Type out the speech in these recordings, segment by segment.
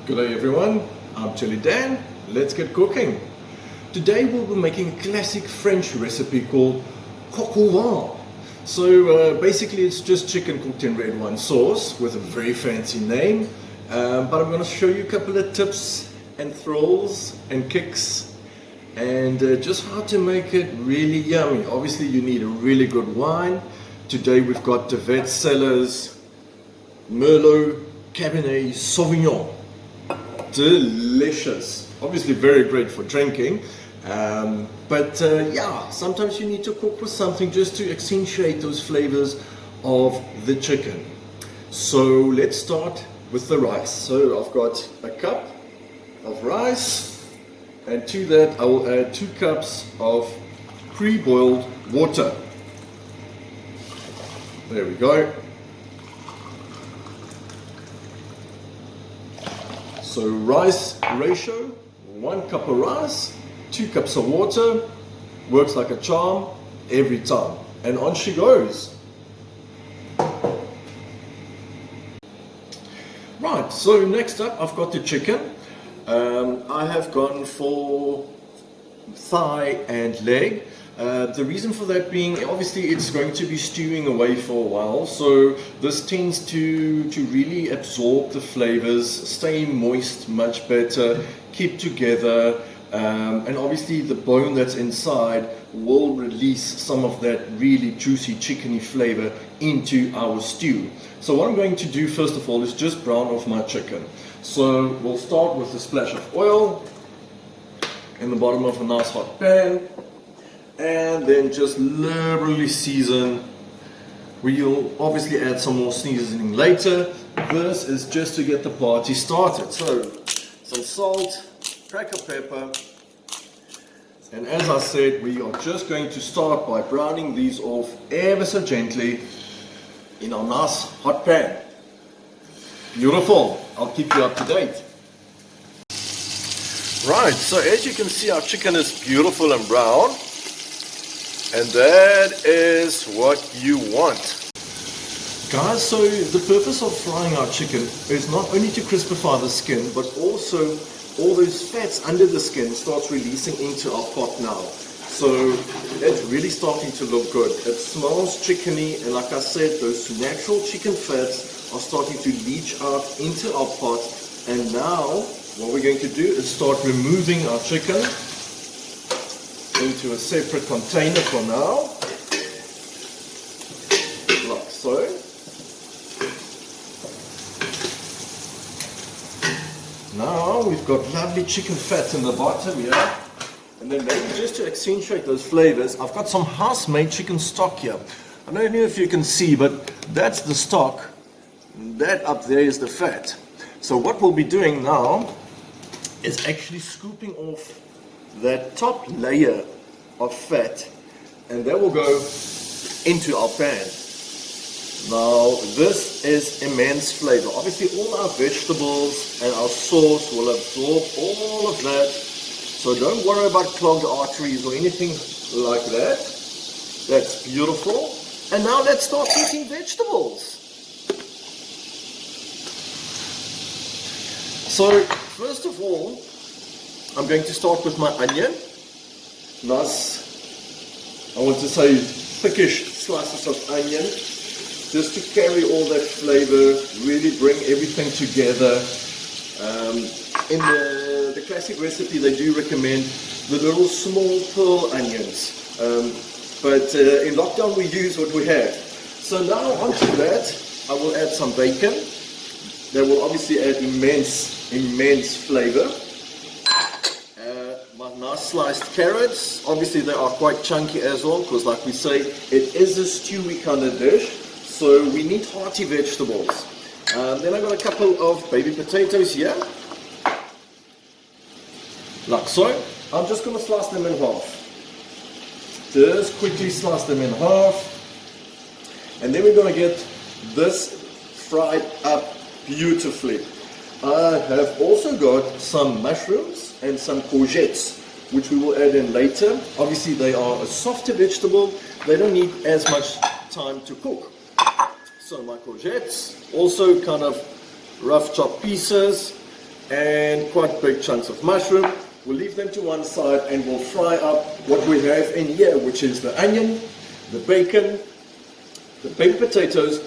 Good day everyone, I'm Chili Dan. Let's get cooking. Today we'll be making a classic French recipe called coq au vin. So basically it's just chicken cooked in red wine sauce with a very fancy name. But I'm going to show you a couple of tips and thrills and kicks and just how to make it really yummy. Obviously you need a really good wine. Today we've got De Wet Cellars Merlot Cabernet Sauvignon. Delicious, obviously very great for drinking, but yeah, sometimes you need to cook with something just to accentuate those flavors of the chicken. So let's start with the rice. So I've got a cup of rice, and to that I will add 2 cups of pre-boiled water. There we go. So rice ratio, 1 cup of rice, 2 cups of water, works like a charm every time. And on she goes. Right, so next up I've got the chicken. I have gone for thigh and leg. The reason for that being, obviously it's going to be stewing away for a while, so this tends to really absorb the flavors, stay moist much better, keep together, and obviously the bone that's inside will release some of that really juicy chickeny flavor into our stew. So what I'm going to do first of all is just brown off my chicken. So we'll start with a splash of oil in the bottom of a nice hot pan. And then just liberally season. We'll obviously add some more seasoning later. This is just to get the party started. So some salt, crack of pepper, and as I said, we are just going to start by browning these off ever so gently in our nice hot pan. Beautiful. I'll keep you up to date. Right, so as you can see, our chicken is beautiful and brown. And that is what you want. Guys, so the purpose of frying our chicken is not only to crispify the skin, but also all those fats under the skin starts releasing into our pot now. So it's really starting to look good. It smells chickeny, and like I said, those natural chicken fats are starting to leach out into our pot. And now what we're going to do is start removing our chicken into a separate container for now, like so. Now we've got lovely chicken fat in the bottom here, and then maybe just to accentuate those flavors, I've got some house-made chicken stock here. I don't know if you can see, but that's the stock, that up there is the fat. So what we'll be doing now is actually scooping off that top layer of fat, and that will go into our pan. Now this is immense flavor. Obviously all our vegetables and our sauce will absorb all of that, so don't worry about clogged arteries or anything like that. That's beautiful. And now let's start cooking vegetables. So first of all, I'm going to start with my onion. Nice, I want to say thickish slices of onion, just to carry all that flavor, really bring everything together. In the classic recipe they do recommend the little small pearl onions, but in lockdown we use what we have. So now onto that I will add some bacon. That will obviously add immense flavor. My nice sliced carrots, obviously they are quite chunky as well, because like we say, it is a stewy kind of dish, so we need hearty vegetables. Then I've got a couple of baby potatoes here, like so. I'm just going to slice them in half. Just quickly slice them in half, and then we're going to get this fried up beautifully. I have also got some mushrooms and some courgettes, which we will add in later. Obviously they are a softer vegetable, they don't need as much time to cook. So my courgettes, also kind of rough chopped pieces. and quite big chunks of mushroom. We'll leave them to one side and we'll fry up what we have in here, which is the onion, the bacon, the baked potatoes,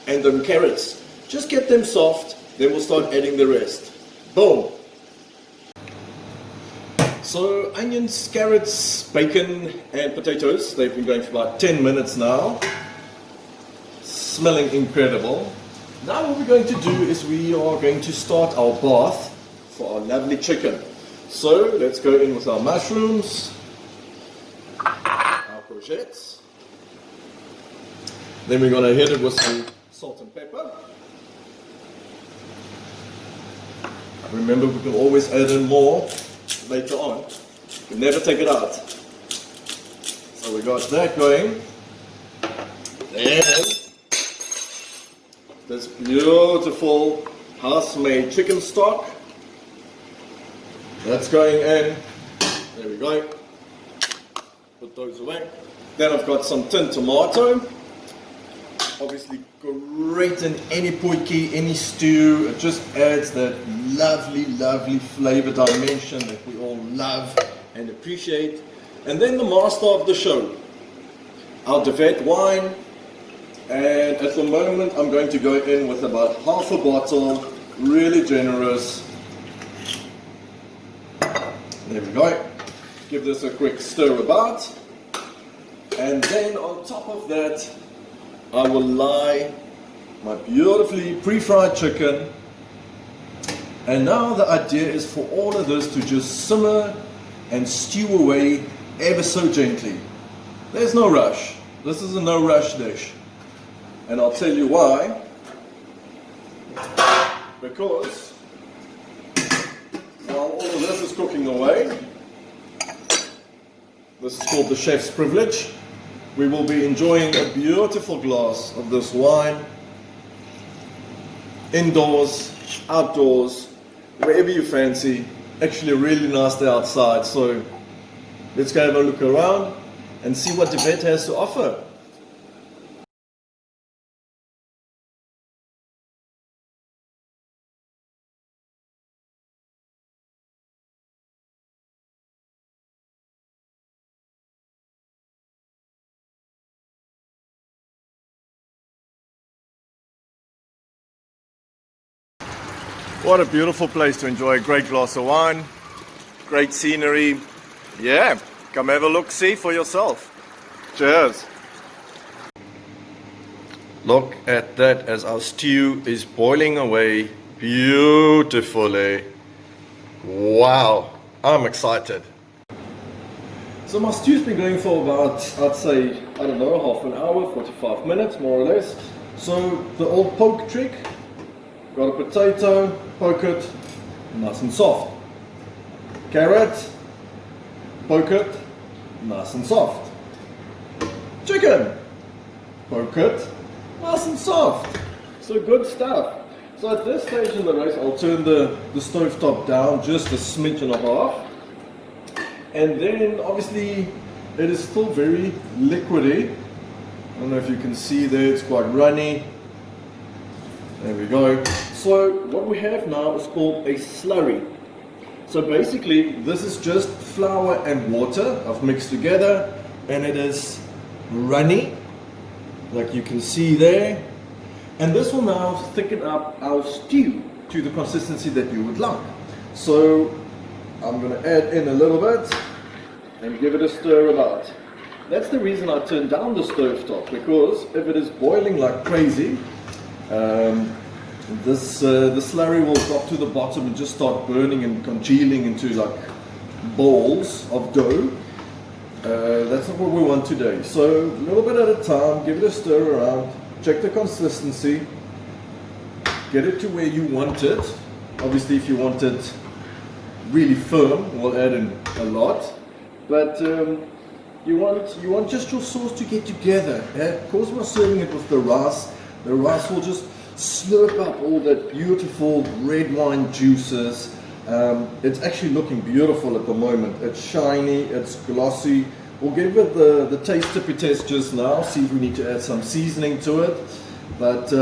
and the carrots. Just get them soft, then we'll start adding the rest. Boom! So onions, carrots, bacon, and potatoes, they've been going for about 10 minutes now. Smelling incredible. Now what we're going to do is we are going to start our bath for our lovely chicken. So let's go in with our mushrooms, our courgettes. Then we're going to hit it with some salt and pepper. Remember, we can always add in more later on. You can never take it out. So we got that going. Then this beautiful house-made chicken stock. That's going in. There we go. Put those away. Then I've got some tinned tomato. Obviously great in any potjie, any stew. It just adds that lovely, lovely flavor dimension that we all love and appreciate. And then the master of the show, our De Wet wine. And at the moment I'm going to go in with about half a bottle, really generous. There we go. Give this a quick stir about. And then on top of that, I will lie my beautifully pre-fried chicken. And now the idea is for all of this to just simmer and stew away ever so gently. There's no rush. This is a no rush dish. And I'll tell you why. Because while all of this is cooking away, this is called the chef's privilege. We will be enjoying a beautiful glass of this wine, indoors, outdoors, wherever you fancy. Actually a really nice day outside, so let's go have a look around and see what De Wet has to offer. What a beautiful place to enjoy a great glass of wine, great scenery. Yeah, come have a look, see for yourself. Cheers. Look at that as our stew is boiling away beautifully. Wow, I'm excited. So my stew's been going for about, I'd say, I don't know, half an hour, 45 minutes, more or less. So the old poke trick. Got a potato, poke it, nice and soft. Carrot, poke it, nice and soft. Chicken, poke it, nice and soft. So good stuff. So at this stage in the race, I'll turn the stove top down just a smidge and a half. And then obviously it is still very liquidy. I don't know if you can see there, it's quite runny. There we go. So what we have now is called a slurry. So basically this is just flour and water I've mixed together, and it is runny, like you can see there. And this will now thicken up our stew to the consistency that you would like. So I'm going to add in a little bit and give it a stir about. That's the reason I turned down the stove top, because if it is boiling like crazy, the slurry will drop to the bottom and just start burning and congealing into like balls of dough. That's not what we want today. So a little bit at a time, give it a stir around, check the consistency, get it to where you want it. Obviously if you want it really firm, we'll add in a lot, but you want just your sauce to get together. Because we're serving it with the rice will just slurp up all that beautiful red wine juices. It's actually looking beautiful at the moment. It's shiny, it's glossy. We'll give it the taste tippy test just now, see if we need to add some seasoning to it. But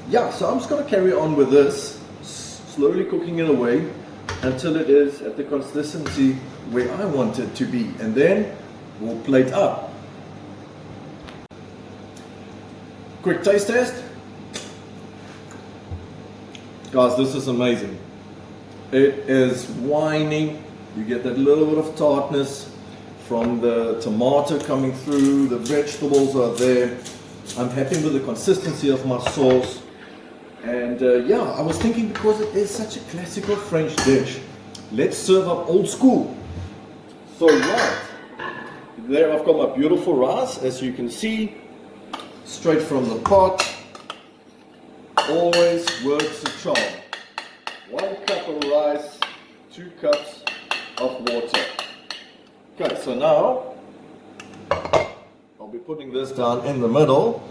yeah, so I'm just going to carry on with this, slowly cooking it away until it is at the consistency where I want it to be. And then we'll plate up. Quick taste test. Guys, this is amazing. It is winey. You get that little bit of tartness from the tomato coming through. The vegetables are there. I'm happy with the consistency of my sauce. And yeah, I was thinking, because it is such a classical French dish, let's serve up old school. So right, there I've got my beautiful rice, as you can see, straight from the pot. Always works a charm. 1 cup of rice, 2 cups of water. Okay, so now I'll be putting this down in the middle.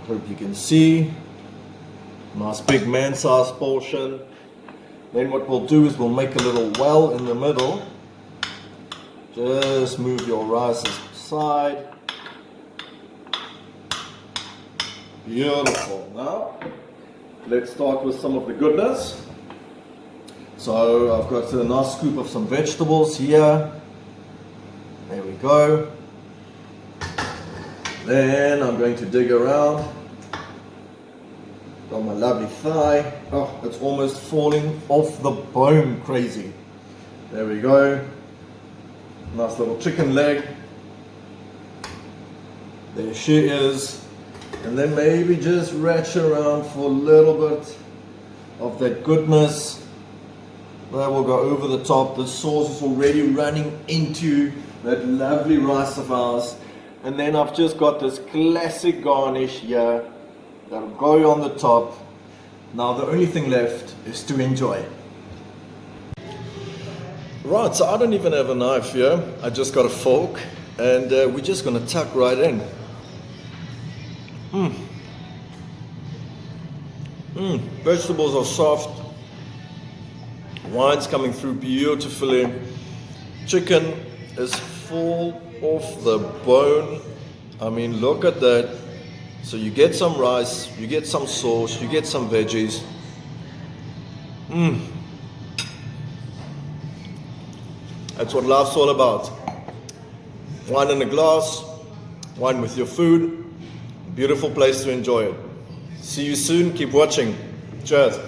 Hope you can see. Nice big man-sized portion. Then what we'll do is we'll make a little well in the middle. Just move your rice aside. Beautiful. Now, let's start with some of the goodness. So I've got a nice scoop of some vegetables here. There we go. Then I'm going to dig around. Got my lovely thigh. Oh, it's almost falling off the bone, crazy. There we go. Nice little chicken leg. There she is. And then maybe just ratchet around for a little bit of that goodness. That will go over the top. The sauce is already running into that lovely rice of ours. And then I've just got this classic garnish here that'll go on the top. Now the only thing left is to enjoy. Right, so I don't even have a knife here. I just got a fork, and we're just going to tuck right in. Vegetables are soft. Wine's coming through beautifully. Chicken is full off the bone. I mean, look at that. So you get some rice, you get some sauce, you get some veggies. That's what life's all about. Wine in a glass, wine with your food. Beautiful place to enjoy it. See you soon. Keep watching. Cheers.